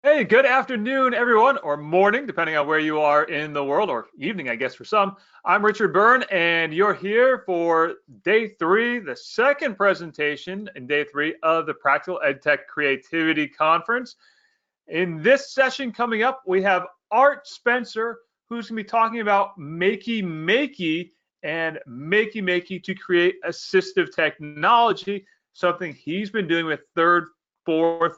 Hey, good afternoon, everyone, or morning, depending on where you are in the world, or evening, I guess, for some. I'm Richard Byrne, and you're here for day three, the second presentation in day three of the Practical EdTech Creativity Conference. In this session coming up, we have Art Spencer, who's going to be talking about Makey Makey and Makey Makey to create assistive technology, something he's been doing with fourth,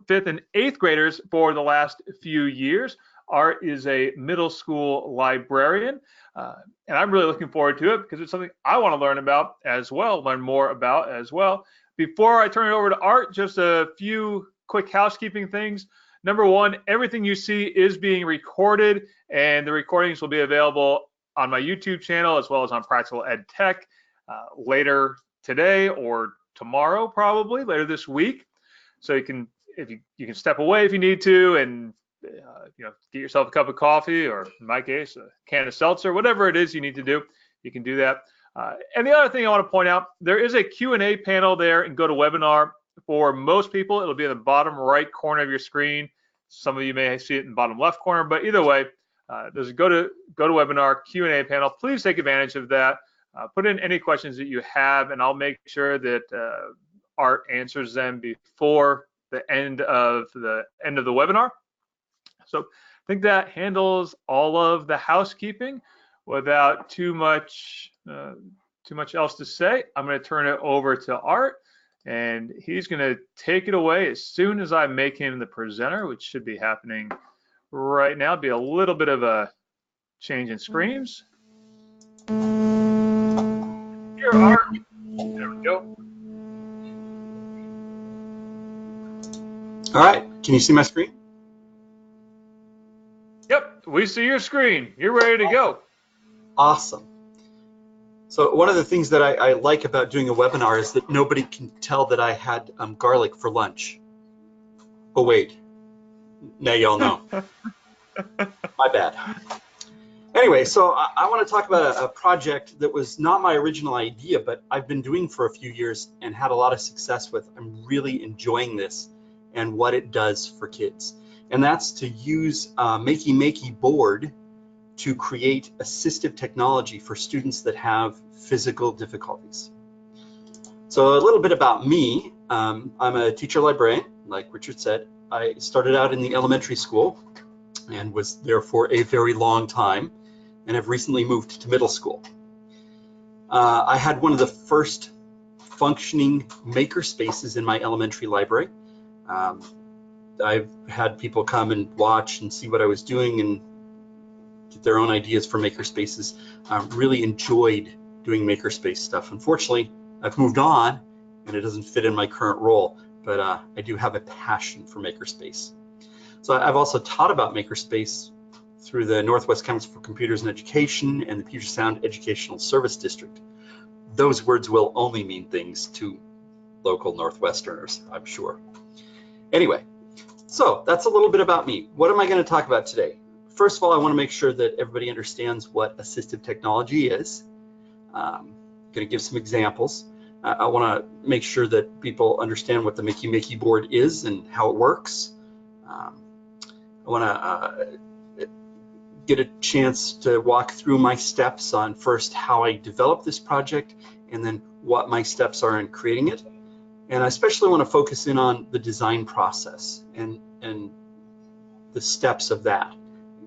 fifth, and eighth graders for the last few years. Art is a middle school librarian, and I'm really looking forward to it because it's something I want to learn about as well, learn more about as well. Before I turn it over to Art, just a few quick housekeeping things. Number one, everything you see is being recorded, and the recordings will be available on my YouTube channel as well as on Practical Ed Tech later today or tomorrow, probably later this week. So you can, if you can step away if you need to, and get yourself a cup of coffee, or in my case, a can of seltzer, whatever it is you need to do, you can do that. And the other thing I want to point out, there is a Q&A panel there in GoToWebinar. For most people, it'll be in the bottom right corner of your screen. Some of you may see it in the bottom left corner, but either way, there's a GoToWebinar Q&A panel. Please take advantage of that. Put in any questions that you have, and I'll make sure that Art answers them before the end of the webinar. So I think that handles all of the housekeeping. Without too much else to say, I'm going to turn it over to Art, and he's going to take it away as soon as I make him the presenter, which should be happening right now. It'll be a little bit of a change in screens. Here, Art. There we go. All right, can you see my screen? Yep, we see your screen. You're ready to go. Awesome. So one of the things that I like about doing a webinar is that nobody can tell that I had garlic for lunch. Oh wait, now y'all know. My bad. Anyway, so I want to talk about a project that was not my original idea, but I've been doing for a few years and had a lot of success with. I'm really enjoying this and what it does for kids. And that's to use Makey Makey board to create assistive technology for students that have physical difficulties. So a little bit about me. I'm a teacher librarian, like Richard said. I started out in the elementary school and was there for a very long time, and have recently moved to middle school. I had one of the first functioning maker spaces in my elementary library. I've had people come and watch and see what I was doing and get their own ideas for maker spaces. Really enjoyed doing makerspace stuff. Unfortunately, I've moved on and it doesn't fit in my current role, but I do have a passion for makerspace. So I've also taught about makerspace through the Northwest Council for Computers and Education and the Puget Sound Educational Service District. Those words will only mean things to local Northwesterners, I'm sure. Anyway, so that's a little bit about me. What am I going to talk about today? First of all, I want to make sure that everybody understands what assistive technology is. I'm going to give some examples. I want to make sure that people understand what the Makey Makey board is and how it works. I want to get a chance to walk through my steps on first how I developed this project and then what my steps are in creating it. And I especially want to focus in on the design process and the steps of that,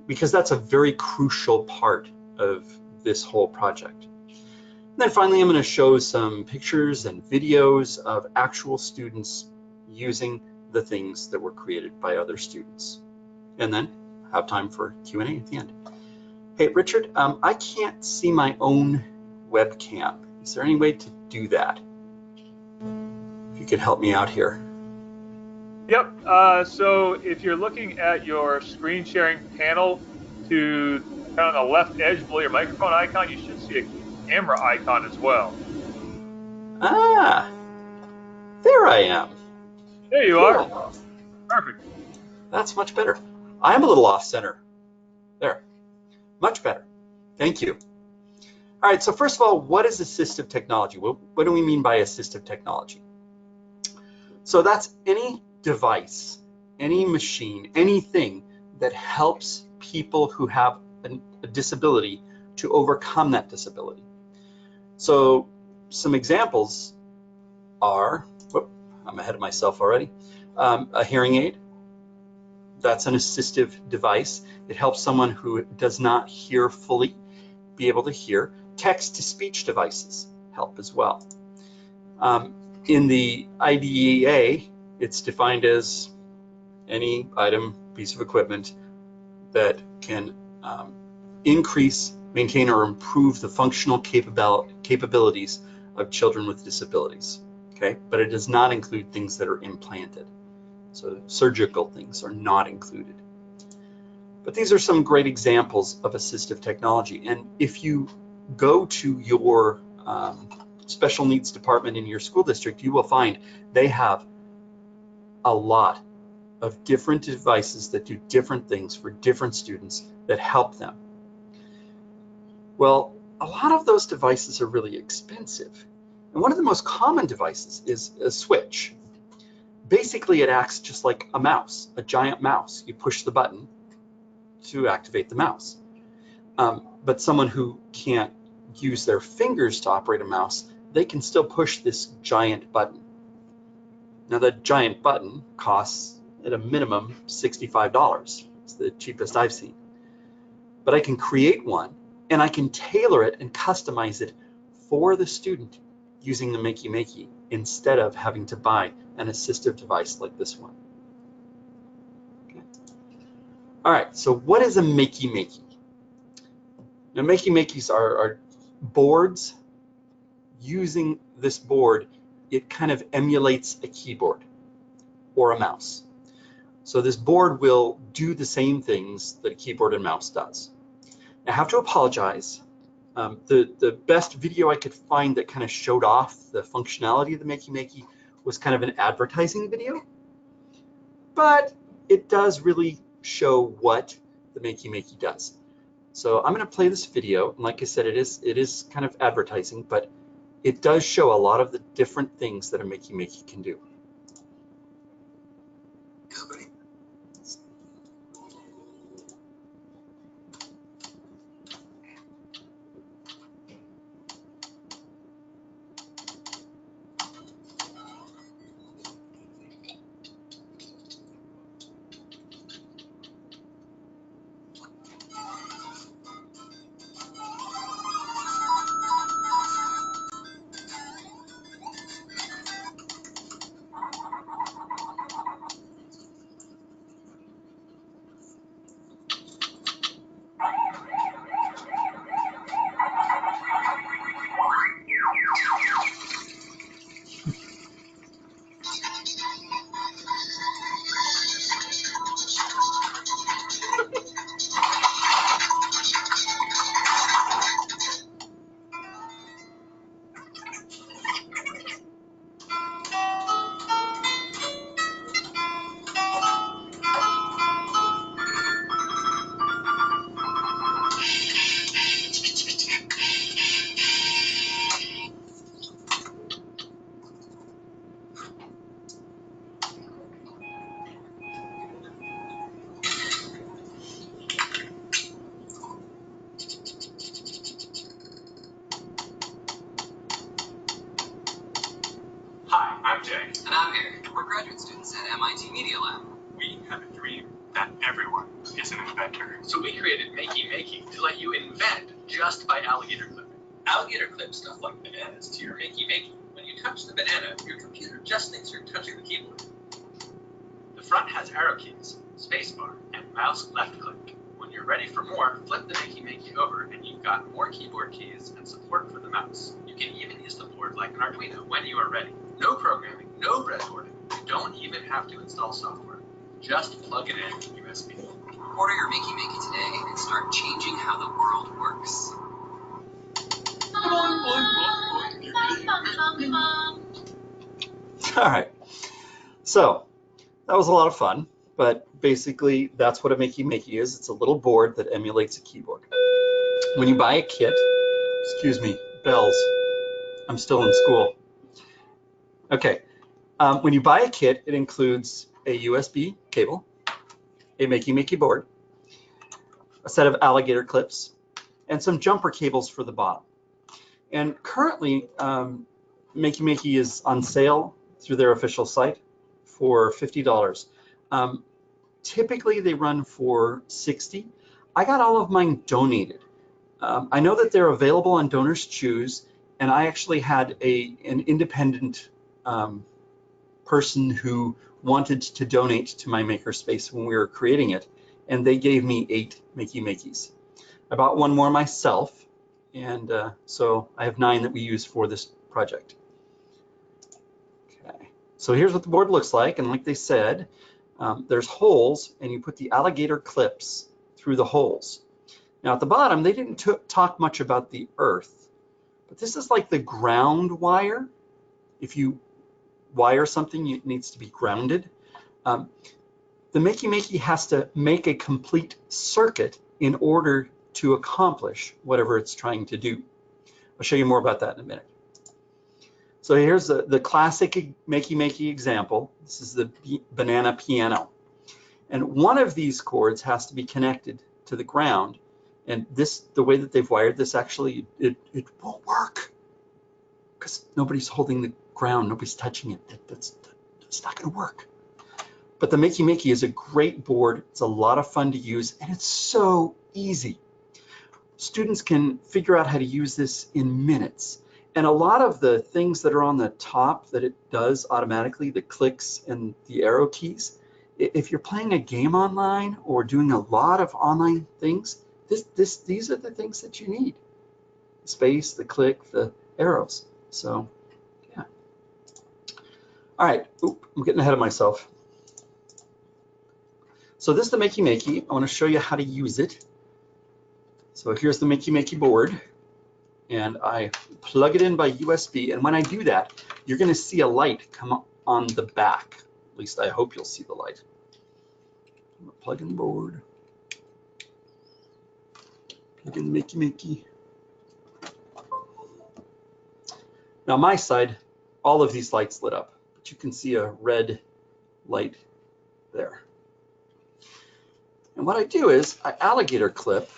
because that's a very crucial part of this whole project. And then finally, I'm going to show some pictures and videos of actual students using the things that were created by other students. And then have time for Q&A at the end. Hey, Richard, I can't see my own webcam. Is there any way to do that? If you could help me out here. Yep, so if you're looking at your screen sharing panel to kind of the left edge below your microphone icon, you should see a camera icon as well. Ah, there I am. There you are. Perfect. That's much better. I am a little off center. There, much better. Thank you. All right, so first of all, what is assistive technology? What do we mean by assistive technology? So that's any device any machine, anything that helps people who have a disability to overcome that disability. So some examples are, whoop, I'm ahead of myself already, a hearing aid. That's an assistive device. It helps someone who does not hear fully be able to hear. Text-to-speech devices help as well. In the IDEA, it's defined as any item, piece of equipment that can increase, maintain, or improve the functional capabilities of children with disabilities. Okay, but it does not include things that are implanted. So surgical things are not included. But these are some great examples of assistive technology. And if you go to your special needs department in your school district, you will find they have a lot of different devices that do different things for different students that help them. Well, a lot of those devices are really expensive. And one of the most common devices is a switch. Basically, it acts just like a mouse, a giant mouse. You push the button to activate the mouse. But someone who can't use their fingers to operate a mouse, they can still push this giant button. Now, that giant button costs at a minimum $65. It's the cheapest I've seen. But I can create one, and I can tailor it and customize it for the student using the Makey Makey instead of having to buy an assistive device like this one. Okay. All right, so what is a Makey Makey? Now, Makey Makeys are boards. Using this board, it kind of emulates a keyboard or a mouse. So this board will do the same things that a keyboard and mouse does. Now, I have to apologize. The best video I could find that kind of showed off the functionality of the Makey Makey was kind of an advertising video, but it does really show what the Makey Makey does. So I'm going to play this video, and like I said, it is kind of advertising, but it does show a lot of the different things that a Makey Makey can do. Hi, I'm Jay. And I'm Eric. We're graduate students at MIT Media Lab. We have a dream that everyone is an inventor. So we created Makey Makey to let you invent just by alligator clipping. Alligator clips stuff like bananas to your Makey Makey. When you touch the banana, your computer just thinks you're touching the keyboard. The front has arrow keys, spacebar, and mouse left click. When you're ready for more, flip the Makey Makey over and you've got more keyboard keys and support for the mouse. You can even use the board like an Arduino when you are ready. No programming, no breadboarding. You don't even have to install software. Just plug it in USB. Order your Makey Makey today and start changing how the world works. All right, so that was a lot of fun, but basically that's what a Makey Makey is. It's a little board that emulates a keyboard. When you buy a kit, excuse me, bells, I'm still in school. Okay, when you buy a kit, it includes a USB cable, a Makey Makey board, a set of alligator clips, and some jumper cables for the bottom. And currently, Makey Makey is on sale through their official site for $50. Typically, they run for $60. I got all of mine donated. I know that they're available on Donors Choose, and I actually had an independent person who wanted to donate to my makerspace when we were creating it, and they gave me 8 Makey Makeys. I bought one more myself, and so I have 9 that we use for this project. Okay, so here's what the board looks like, and like they said, there's holes, and you put the alligator clips through the holes. Now at the bottom, they didn't talk much about the earth, but this is like the ground wire. If you wire something, it needs to be grounded. The Makey Makey has to make a complete circuit in order to accomplish whatever it's trying to do. I'll show you more about that in a minute. So here's the classic Makey Makey example. This is the banana piano. And one of these cords has to be connected to the ground. And this, the way that they've wired this, actually, it won't work because nobody's holding the ground, nobody's touching it. That's not going to work. But the Makey Makey is a great board. It's a lot of fun to use, and it's so easy. Students can figure out how to use this in minutes. And a lot of the things that are on the top that it does automatically, the clicks and the arrow keys, if you're playing a game online or doing a lot of online things, these are the things that you need. The space, the click, the arrows. So, yeah. All right, I'm getting ahead of myself. So this is the Makey Makey. I want to show you how to use it. So here's the Makey Makey board, and I plug it in by USB. And when I do that, you're going to see a light come on the back. At least I hope you'll see the light. I'm going to plug in the board. Plug in the Makey Makey. Now my side, all of these lights lit up, but you can see a red light there. And what I do is I alligator clip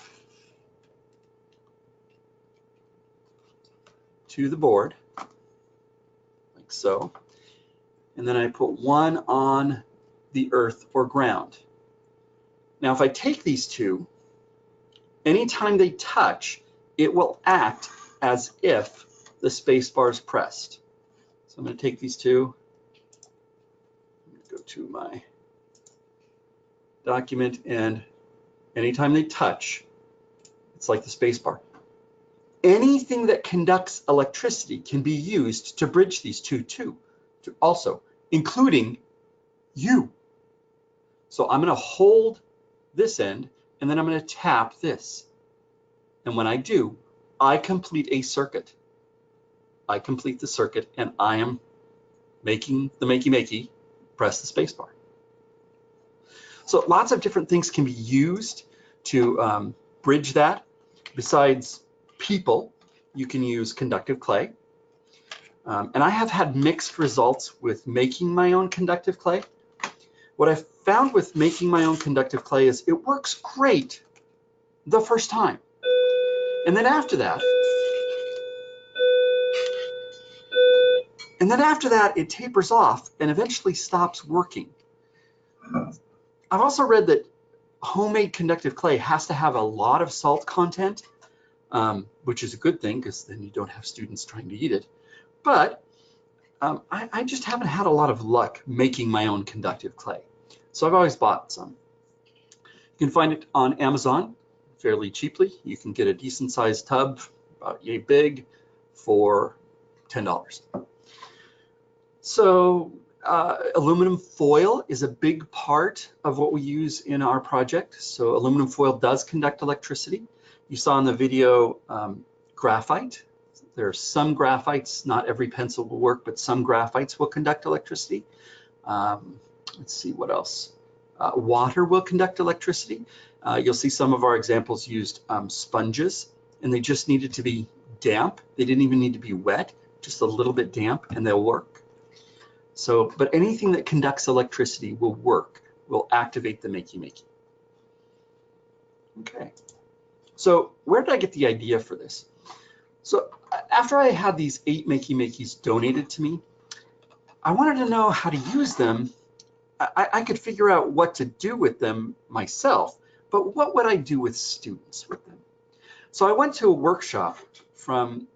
to the board, like so. And then I put one on the earth or ground. Now, if I take these two, anytime they touch, it will act as if the space bar is pressed. So I'm going to take these two, go to my document, and anytime they touch, it's like the space bar. Anything that conducts electricity can be used to bridge these two also, including you. So I'm going to hold this end, and then I'm going to tap this. And when I do, I complete a circuit. I complete the circuit, and I am making the Makey Makey press the space bar. So lots of different things can be used to bridge that. Besides people, you can use conductive clay. And I have had mixed results with making my own conductive clay. What I found with making my own conductive clay is it works great the first time. And then after that, it tapers off and eventually stops working. I've also read that homemade conductive clay has to have a lot of salt content, which is a good thing because then you don't have students trying to eat it. But I just haven't had a lot of luck making my own conductive clay. So I've always bought some. You can find it on Amazon fairly cheaply. You can get a decent sized tub, about yay big, for $10. So aluminum foil is a big part of what we use in our project. So aluminum foil does conduct electricity. You saw in the video graphite. There are some graphites, not every pencil will work, but some graphites will conduct electricity. Let's see what else. Water will conduct electricity. You'll see some of our examples used sponges, and they just needed to be damp. They didn't even need to be wet, just a little bit damp, and they'll work. So, but anything that conducts electricity will work, will activate the Makey Makey. Okay, so where did I get the idea for this? So after I had these 8 Makey Makeys donated to me, I wanted to know how to use them. I could figure out what to do with them myself, but what would I do with students with them? So I went to a workshop from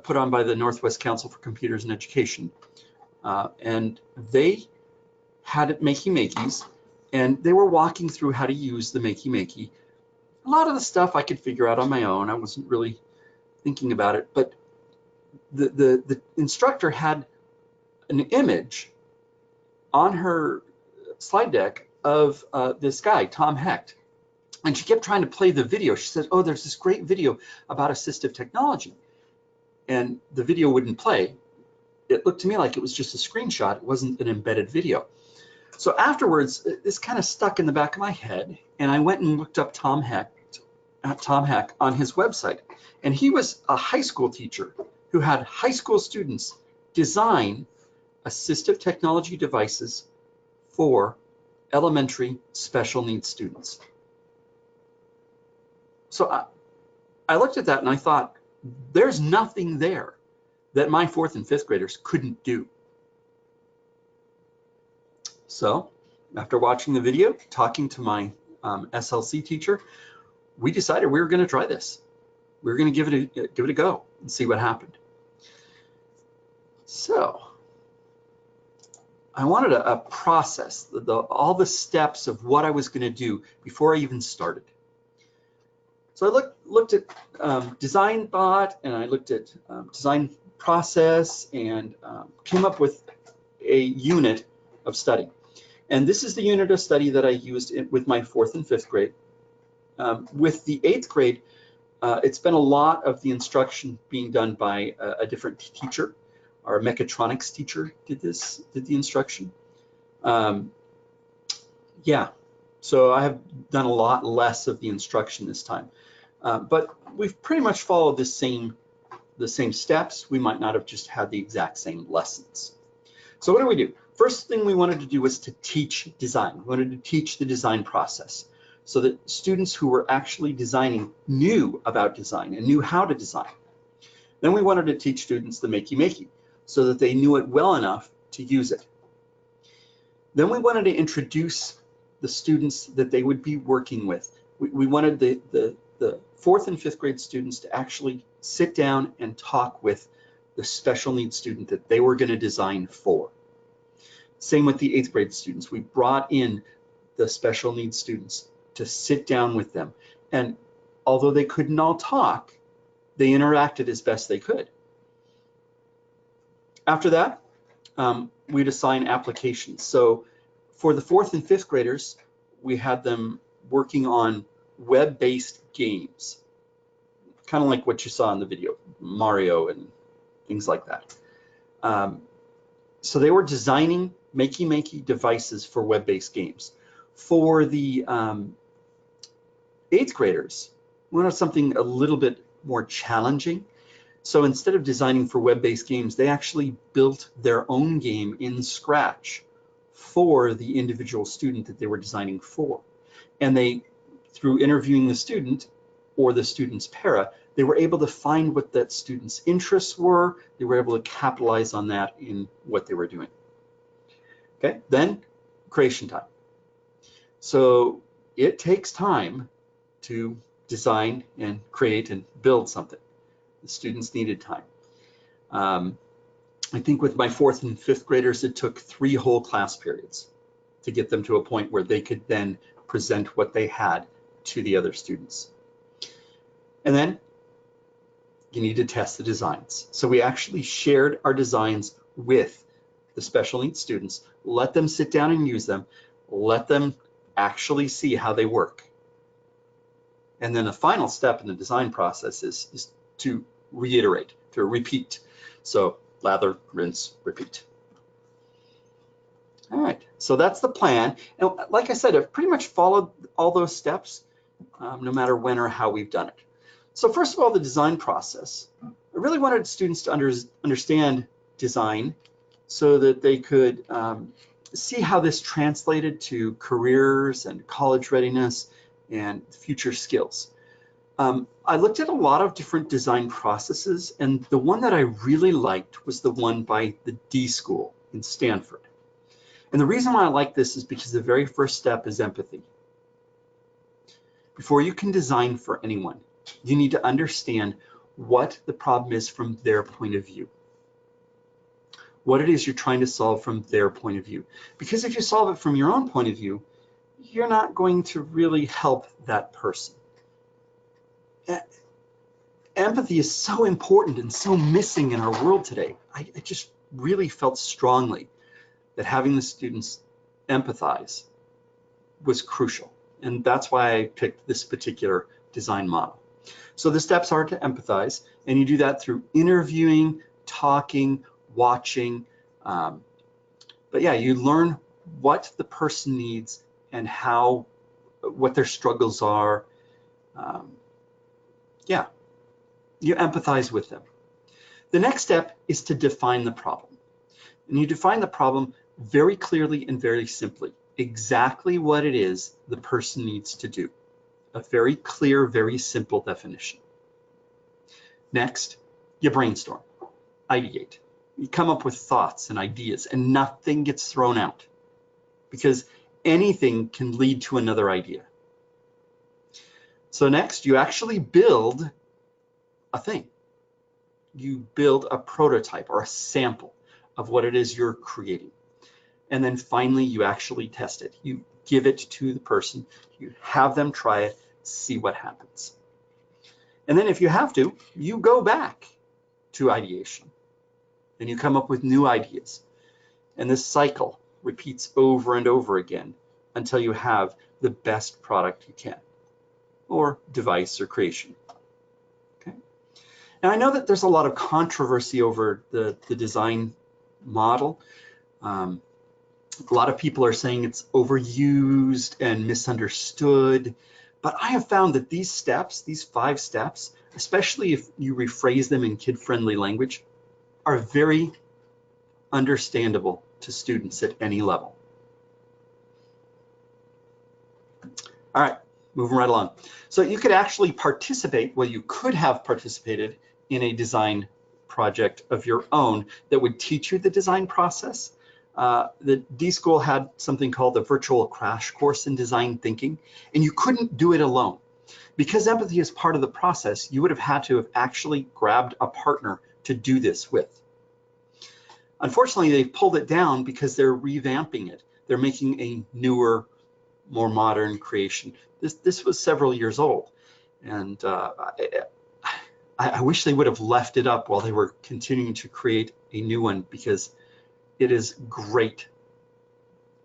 put on by the Northwest Council for Computers and Education, and they had Makey Makeys, and they were walking through how to use the Makey Makey. A lot of the stuff I could figure out on my own. I wasn't really thinking about it, but the instructor had an image on her slide deck of this guy, Tom Hecht. And she kept trying to play the video. She said, oh, there's this great video about assistive technology. And the video wouldn't play. It looked to me like it was just a screenshot. It wasn't an embedded video. So afterwards, this kind of stuck in the back of my head. And I went and looked up Tom Hecht on his website. And he was a high school teacher who had high school students design assistive technology devices for elementary special needs students. So I looked at that and I thought, there's nothing there that my 4th and 5th graders couldn't do. So after watching the video, talking to my SLC teacher, we decided we were going to try this. We were going to give it a go and see what happened. So I wanted a process, all the steps of what I was going to do before I even started. So I looked at design thought, and I looked at design process, and came up with a unit of study. And this is the unit of study that I used with my 4th and 5th grade. With the 8th grade, it's been a lot of the instruction being done by a different teacher. Our mechatronics teacher did the instruction. Yeah, so I have done a lot less of the instruction this time. But we've pretty much followed the same steps. We might not have just had the exact same lessons. So what do? First thing we wanted to do was to teach design. We wanted to teach the design process so that students who were actually designing knew about design and knew how to design. Then we wanted to teach students the Makey Makey so that they knew it well enough to use it. Then we wanted to introduce the students that they would be working with. We wanted the 4th and 5th grade students to actually sit down and talk with the special needs student that they were going to design for. Same with the 8th grade students. We brought in the special needs students to sit down with them. And although they couldn't all talk, they interacted as best they could. After that, we'd assign applications. So for the 4th and 5th graders, we had them working on web-based games, kind of like what you saw in the video, Mario and things like that. So they were designing Makey Makey devices for web-based games. For the 8th graders, we wanted something a little bit more challenging. So instead of designing for web-based games, they actually built their own game in Scratch for the individual student that they were designing for. And they, through interviewing the student or the student's para, they were able to find what that student's interests were. They were able to capitalize on that in what they were doing. Okay, then creation time. So it takes time to design and create and build something. The students needed time. I think with my 4th and 5th graders, it took 3 whole class periods to get them to a point where they could then present what they had to the other students. And then you need to test the designs. So we actually shared our designs with the special needs students, let them sit down and use them, let them actually see how they work. And then the final step in the design process is to reiterate, to repeat. So lather, rinse, repeat. All right, so that's the plan. And like I said, I've pretty much followed all those steps, no matter when or how we've done it. So first of all, the design process. I really wanted students to understand design so that they could see how this translated to careers and college readiness and future skills. I looked at a lot of different design processes, and the one that I really liked was the one by the D School in Stanford. And the reason why I like this is because the very first step is empathy. Before you can design for anyone, you need to understand what the problem is from their point of view. What it is you're trying to solve from their point of view. Because if you solve it from your own point of view, you're not going to really help that person. Empathy is so important and so missing in our world today. I just really felt strongly that having the students empathize was crucial. And that's why I picked this particular design model. So the steps are to empathize, and you do that through interviewing, talking, watching. But yeah, you learn what the person needs and what their struggles are. Yeah, you empathize with them. The next step is to define the problem. And you define the problem very clearly and very simply, exactly what it is the person needs to do. A very clear, very simple definition. Next, you brainstorm, ideate. You come up with thoughts and ideas, and nothing gets thrown out, because anything can lead to another idea. So next, you actually build a thing. You build a prototype or a sample of what it is you're creating. And then finally, you actually test it. You give it to the person, you have them try it, see what happens. And then if you have to, you go back to ideation and you come up with new ideas. And this cycle repeats over and over again until you have the best product you can, or device or creation. Okay. Now I know that there's a lot of controversy over the design model. A lot of people are saying it's overused and misunderstood, but I have found that these steps, these 5 steps, especially if you rephrase them in kid-friendly language, are very understandable to students at any level. All right, moving right along. So you could actually participate, well, you could have participated in a design project of your own that would teach you the design process. The D School had something called the virtual crash course in design thinking, and you couldn't do it alone. Because empathy is part of the process, you would have had to have actually grabbed a partner to do this with. Unfortunately, they've pulled it down because they're revamping it. They're making a newer, more modern creation. This was several years old, and I wish they would have left it up while they were continuing to create a new one, because it is great,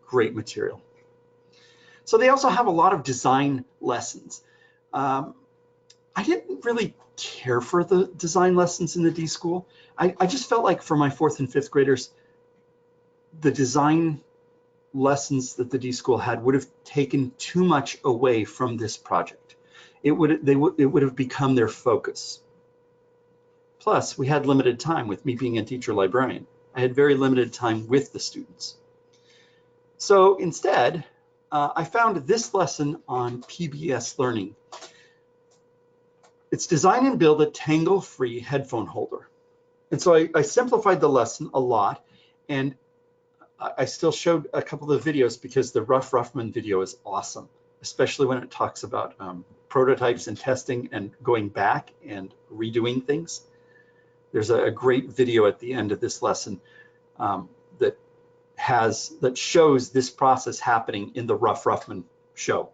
great material. So they also have a lot of design lessons. I didn't really care for the design lessons in the D School. I just felt like for my 4th and 5th graders, the design lessons that the D School had would have taken too much away from this project. It would have become their focus. Plus, we had limited time with me being a teacher librarian. I had very limited time with the students. So instead, I found this lesson on PBS Learning. It's design and build a tangle-free headphone holder. And so I simplified the lesson a lot, and I still showed a couple of videos because the Rough Ruffman video is awesome, especially when it talks about prototypes and testing and going back and redoing things. There's a great video at the end of this lesson that shows this process happening in the Rough Ruffman show.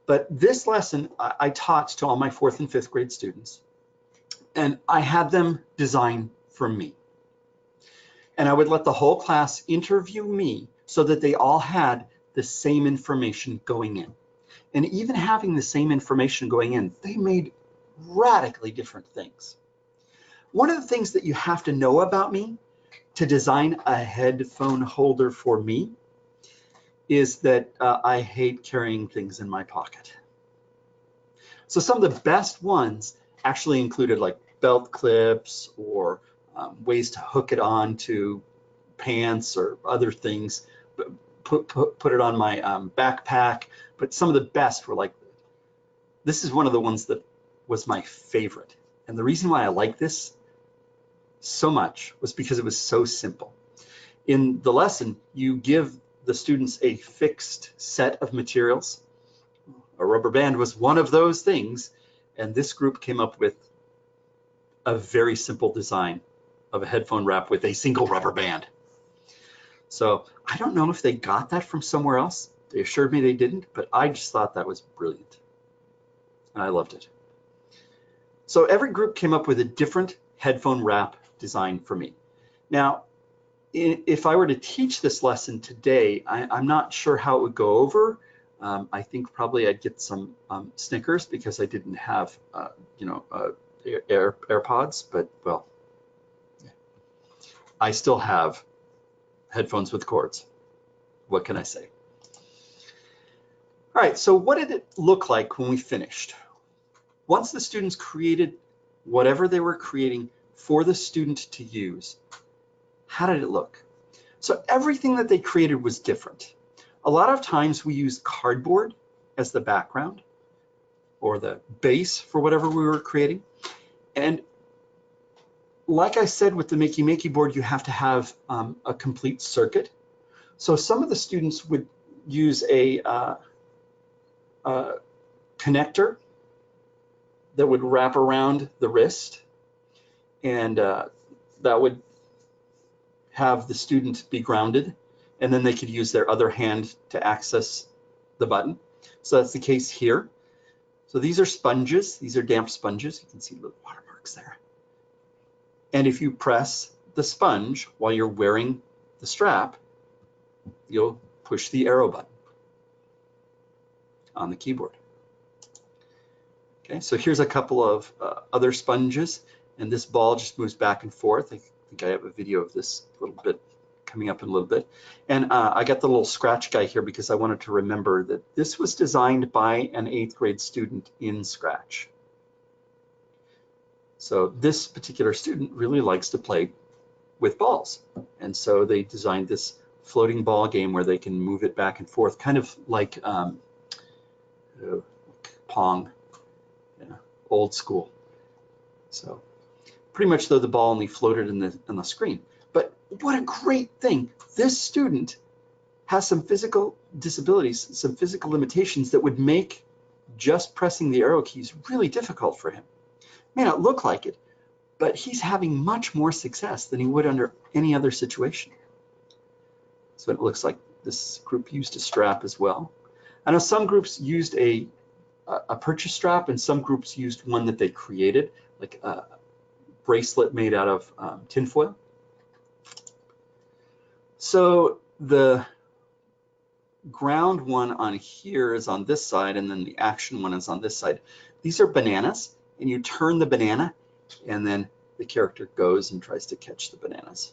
But this lesson I taught to all my 4th and 5th grade students, and I had them design for me. And I would let the whole class interview me so that they all had the same information going in. And even having the same information going in, they made radically different things. One of the things that you have to know about me to design a headphone holder for me is that I hate carrying things in my pocket. So some of the best ones actually included like belt clips or ways to hook it on to pants or other things, put it on my backpack. But some of the best were like, this is one of the ones that was my favorite. And the reason why I like this so much was because it was so simple. In the lesson, you give the students a fixed set of materials. A rubber band was one of those things, and this group came up with a very simple design of a headphone wrap with a single rubber band. So I don't know if they got that from somewhere else. They assured me they didn't, but I just thought that was brilliant. And I loved it. So every group came up with a different headphone wrap design for me. Now, if I were to teach this lesson today, I'm not sure how it would go over. I think probably I'd get some snickers because I didn't have, AirPods, but well, I still have headphones with cords. What can I say? All right, so what did it look like when we finished? Once the students created whatever they were creating for the student to use, how did it look? So everything that they created was different. A lot of times we used cardboard as the background or the base for whatever we were creating. And like I said, with the Makey Makey board, you have to have a complete circuit. So some of the students would use a connector that would wrap around the wrist, and that would have the student be grounded, and then they could use their other hand to access the button. So that's the case here. So these are sponges. These are damp sponges. You can see the watermarks there. And if you press the sponge while you're wearing the strap, you'll push the arrow button on the keyboard. Okay, so here's a couple of other sponges, and this ball just moves back and forth. I think I have a video of this a little bit coming up in a little bit. And I got the little scratch guy here because I wanted to remember that this was designed by an 8th grade student in Scratch. So this particular student really likes to play with balls. And so they designed this floating ball game where they can move it back and forth, kind of like Pong, old school. So pretty much though the ball only floated in the screen. But what a great thing. This student has some physical disabilities, some physical limitations that would make just pressing the arrow keys really difficult for him. May not look like it, but he's having much more success than he would under any other situation. So it looks like this group used a strap as well. I know some groups used a purchase strap, and some groups used one that they created, like a bracelet made out of tinfoil. So the ground one on here is on this side, and then the action one is on this side. These are bananas, and you turn the banana, and then the character goes and tries to catch the bananas.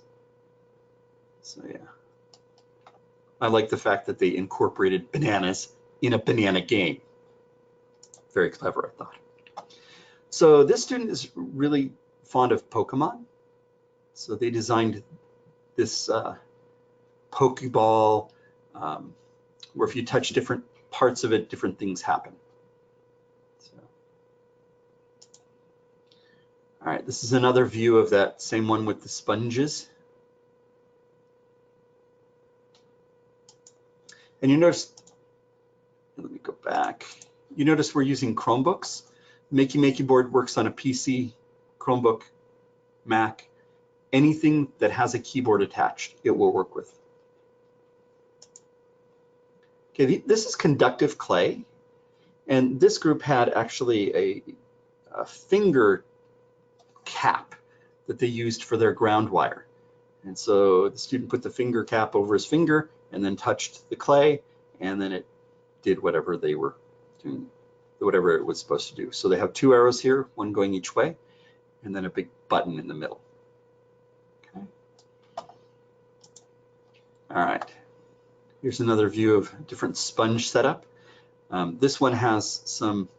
So yeah, I like the fact that they incorporated bananas in a banana game. Very clever, I thought. So this student is really fond of Pokemon. So they designed this Pokeball where if you touch different parts of it, different things happen. So. All right, this is another view of that same one with the sponges. And you notice, let me go back. You notice we're using Chromebooks. Makey Makey board works on a PC, Chromebook, Mac, anything that has a keyboard attached, it will work with. Okay, this is conductive clay, and this group had actually a finger cap that they used for their ground wire. And so the student put the finger cap over his finger and then touched the clay, and then it did whatever they were doing, whatever it was supposed to do. So they have 2 arrows here, one going each way, and then a big button in the middle. Okay. All right. Here's another view of a different sponge setup. This one has some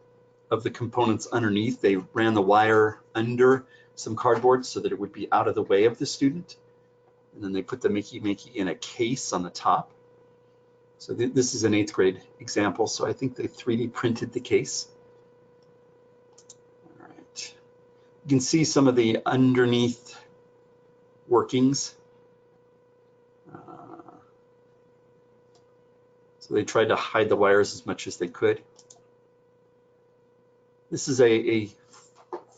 of the components underneath. They ran the wire under some cardboard so that it would be out of the way of the student. And then they put the Makey Makey in a case on the top. So this is an 8th grade example. So I think they 3D printed the case. All right. You can see some of the underneath workings. So they tried to hide the wires as much as they could. This is a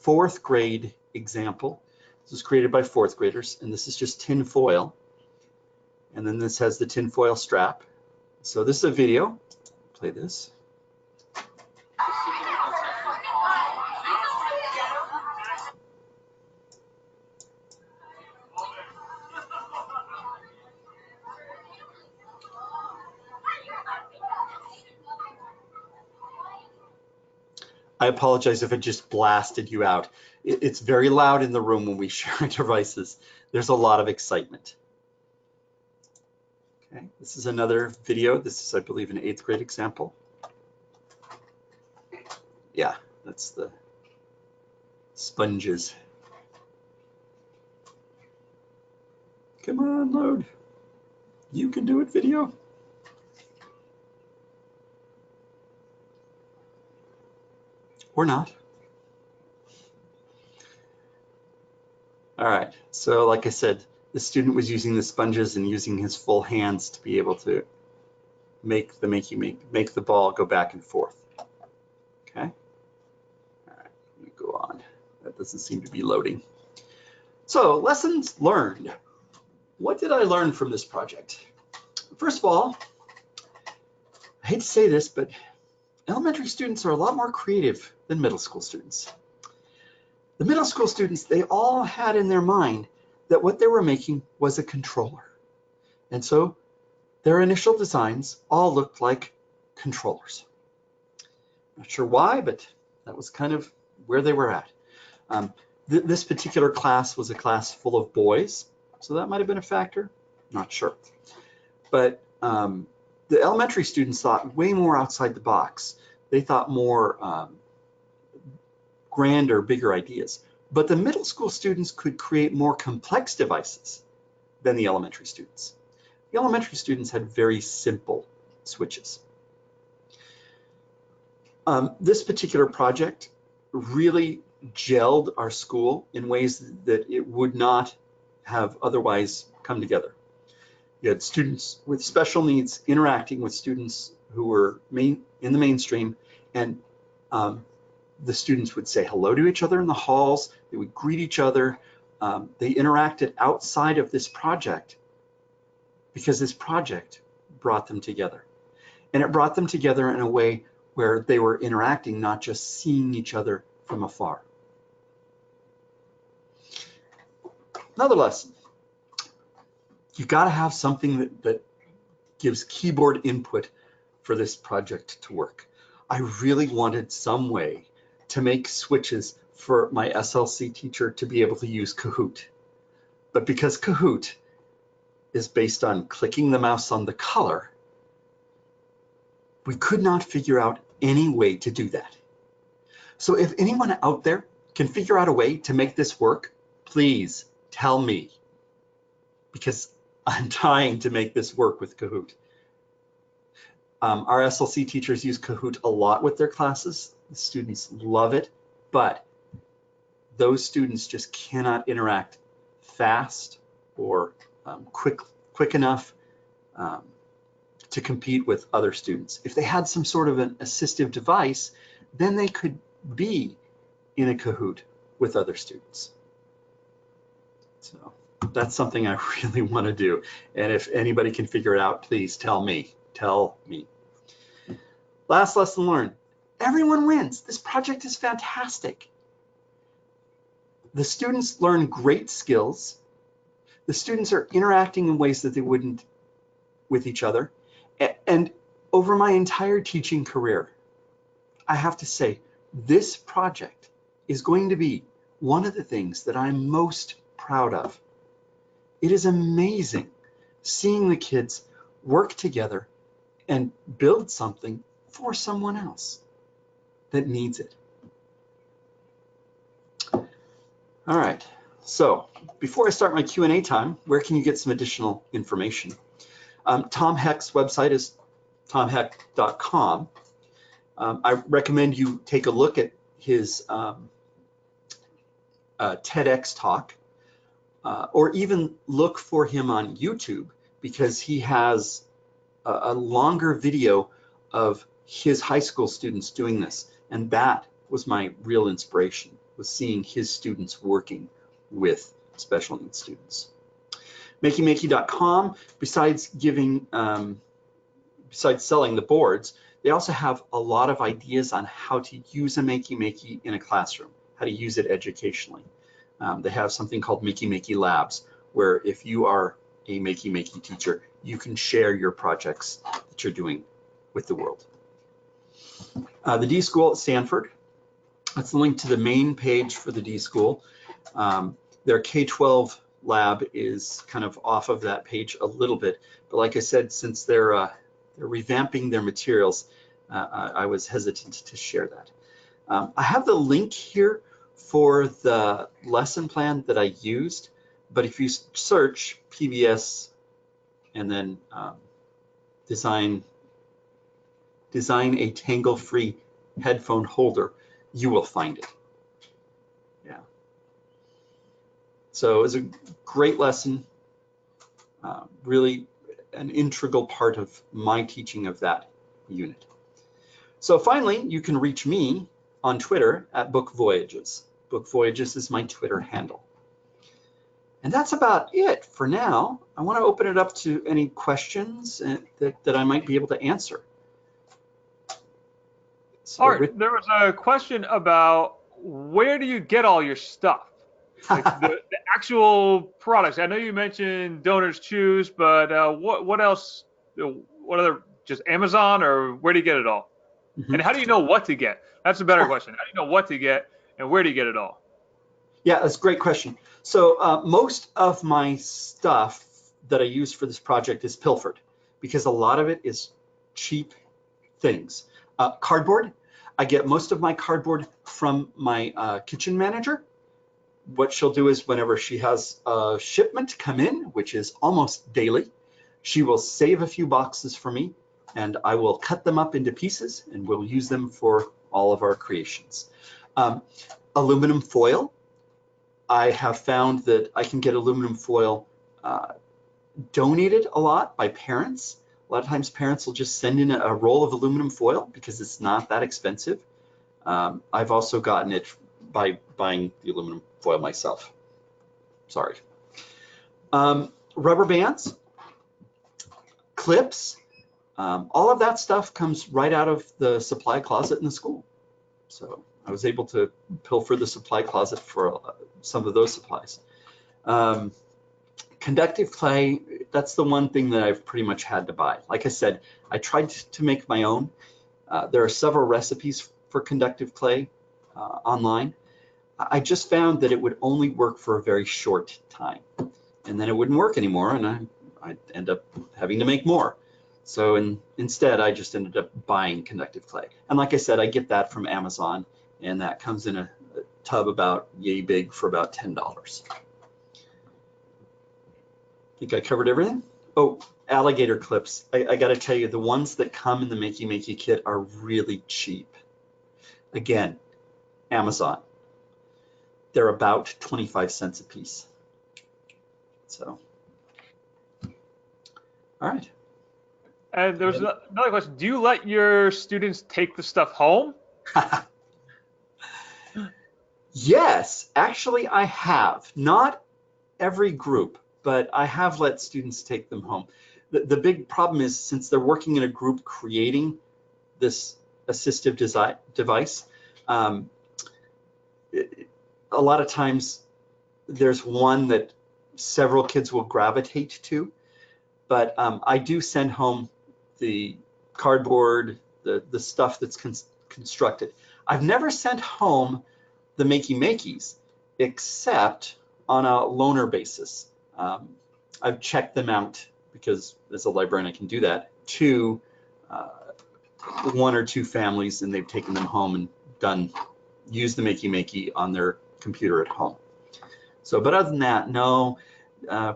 4th grade example. This was created by 4th graders, and this is just tin foil. And then this has the tin foil strap. So this is a video. Play this. I apologize if it just blasted you out. It's very loud in the room when we share our devices. There's a lot of excitement. Okay, this is another video. This is, I believe, an 8th grade example. Yeah, that's the sponges. Come on, load. You can do it, video. Or not. All right, so like I said, the student was using the sponges and using his full hands to be able to make the make the ball go back and forth. Okay. All right, let me go on. That doesn't seem to be loading. So lessons learned. What did I learn from this project? First of all, I hate to say this, but elementary students are a lot more creative than middle school students. The middle school students, they all had in their mind that what they were making was a controller. And so their initial designs all looked like controllers. Not sure why, but that was kind of where they were at. This particular class was a class full of boys, so that might have been a factor. Not sure. But the elementary students thought way more outside the box. They thought more grander, bigger ideas. But the middle school students could create more complex devices than the elementary students. The elementary students had very simple switches. This particular project really gelled our school in ways that it would not have otherwise come together. You had students with special needs interacting with students who were in the mainstream, and the students would say hello to each other in the halls. They would greet each other. They interacted outside of this project because this project brought them together. And it brought them together in a way where they were interacting, not just seeing each other from afar. Another lesson. You've got to have something that gives keyboard input for this project to work. I really wanted some way to make switches for my SLC teacher to be able to use Kahoot. But because Kahoot is based on clicking the mouse on the color, we could not figure out any way to do that. So if anyone out there can figure out a way to make this work, please tell me, because I'm trying to make this work with Kahoot. Our SLC teachers use Kahoot a lot with their classes. The students love it, but those students just cannot interact fast or quick enough to compete with other students. If they had some sort of an assistive device, then they could be in a Kahoot with other students. So that's something I really want to do. And if anybody can figure it out, please tell me. Tell me. Last lesson learned. Everyone wins. This project is fantastic. The students learn great skills. The students are interacting in ways that they wouldn't with each other. And over my entire teaching career, I have to say, this project is going to be one of the things that I'm most proud of. It is amazing seeing the kids work together and build something for someone else that needs it. All right, so before I start my Q&A time, where can you get some additional information? Tom Heck's website is tomheck.com. I recommend you take a look at his TEDx talk, or even look for him on YouTube, because he has a longer video of his high school students doing this. And that was my real inspiration, was seeing his students working with special needs students. MakeyMakey.com, besides selling the boards, they also have a lot of ideas on how to use a Makey Makey in a classroom, how to use it educationally. They have something called Makey Makey Labs, where if you are a Makey Makey teacher, you can share your projects that you're doing with the world. The D School at Stanford, that's the link to the main page for the D School. Their K-12 lab is kind of off of that page a little bit, but like I said, since they're revamping their materials, I was hesitant to share that. I have the link here for the lesson plan that I used, but if you search PBS and then design a tangle-free headphone holder, you will find it. Yeah. So it was a great lesson, really an integral part of my teaching of that unit. So finally, you can reach me on Twitter at Book Voyages. Book Voyages is my Twitter handle. And that's about it for now. I want to open it up to any questions that I might be able to answer. So, Art, there was a question about where do you get all your stuff? Like the actual products. I know you mentioned Donors Choose, but what else? What other? Just Amazon, or where do you get it all? And how do you know what to get? That's a better question. How do you know what to get, and where do you get it all? Yeah, that's a great question. So most of my stuff that I use for this project is pilfered, because a lot of it is cheap things. Cardboard, I get most of my cardboard from my kitchen manager. What she'll do is whenever she has a shipment come in, which is almost daily, she will save a few boxes for me, and I will cut them up into pieces, and we'll use them for all of our creations. Aluminum foil, I have found that I can get aluminum foil donated a lot by parents. A lot of times parents will just send in a roll of aluminum foil because it's not that expensive. I've also gotten it by buying the aluminum foil myself. Sorry. Rubber bands, clips, all of that stuff comes right out of the supply closet in the school. So I was able to pilfer the supply closet for some of those supplies. Conductive clay, that's the one thing that I've pretty much had to buy. Like I said, I tried to make my own. There are several recipes for conductive clay online. I just found that it would only work for a very short time, and then it wouldn't work anymore, and I'd end up having to make more. So instead, I just ended up buying conductive clay. And like I said, I get that from Amazon, and that comes in a tub about yay big for about $10. I think I covered everything. Oh, alligator clips. I got to tell you, the ones that come in the Makey Makey kit are really cheap. Again, Amazon. They're about 25 cents a piece. So, all right. And there was another question. Do you let your students take the stuff home? Yes, actually I have. Not every group, but I have let students take them home. The big problem is, since they're working in a group creating this assistive device, a lot of times there's one that several kids will gravitate to, but I do send home the cardboard, the stuff that's constructed. I've never sent home the Makey Makeys, except on a loaner basis. I've checked them out, because as a librarian I can do that, to one or two families, and they've taken them home and used the Makey Makey on their computer at home. So, but other than that, no,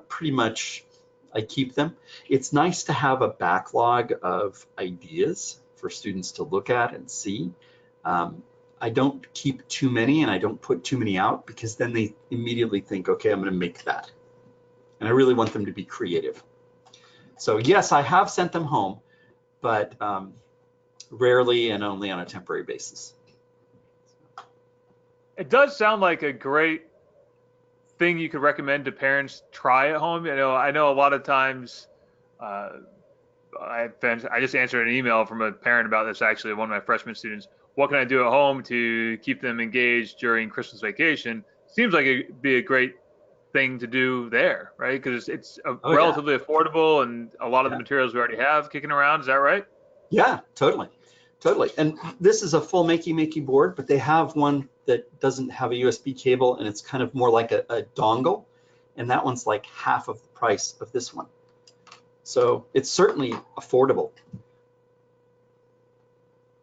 pretty much I keep them. It's nice to have a backlog of ideas for students to look at and see. I don't keep too many and I don't put too many out because then they immediately think, okay, I'm going to make that. And I really want them to be creative. So yes, I have sent them home, but rarely and only on a temporary basis. It does sound like a great thing you could recommend to parents try at home. I know a lot of times, I just answered an email from a parent about this, actually, one of my freshman students. What can I do at home to keep them engaged during Christmas vacation? Seems like it'd be a great thing to do there, right? Because it's relatively affordable and a lot of the materials we already have kicking around. Is that right? Yeah, totally. Totally. And this is a full Makey Makey board, but they have one that doesn't have a USB cable and it's kind of more like a dongle. And that one's like half of the price of this one. So it's certainly affordable.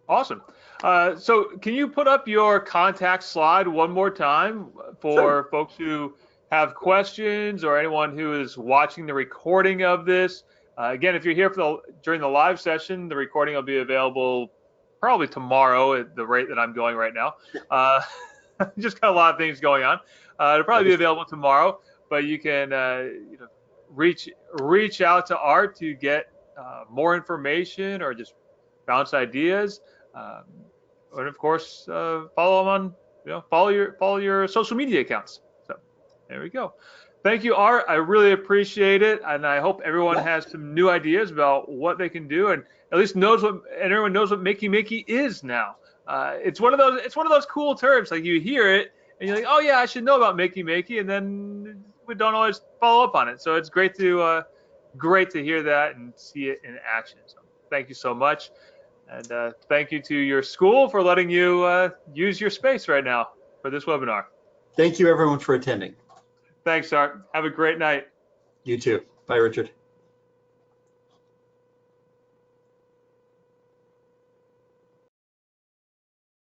Awesome. So can you put up your contact slide one more time for folks who have questions or anyone who is watching the recording of this? Again, if you're here during the live session, the recording will be available probably tomorrow at the rate that I'm going right now. Just got a lot of things going on. It'll probably be available tomorrow, but you can reach out to Art to get more information or just bounce ideas. And of course, follow them on, follow your social media accounts. So there we go. Thank you, Art. I really appreciate it, and I hope everyone has some new ideas about what they can do, and at least everyone knows what Makey Makey is now. It's one of those cool terms. Like you hear it, and you're like, oh yeah, I should know about Makey Makey, and then we don't always follow up on it. So it's great to hear that and see it in action. So thank you so much. And thank you to your school for letting you use your space right now for this webinar. Thank you everyone for attending. Thanks, Art. Have a great night. You too. Bye, Richard.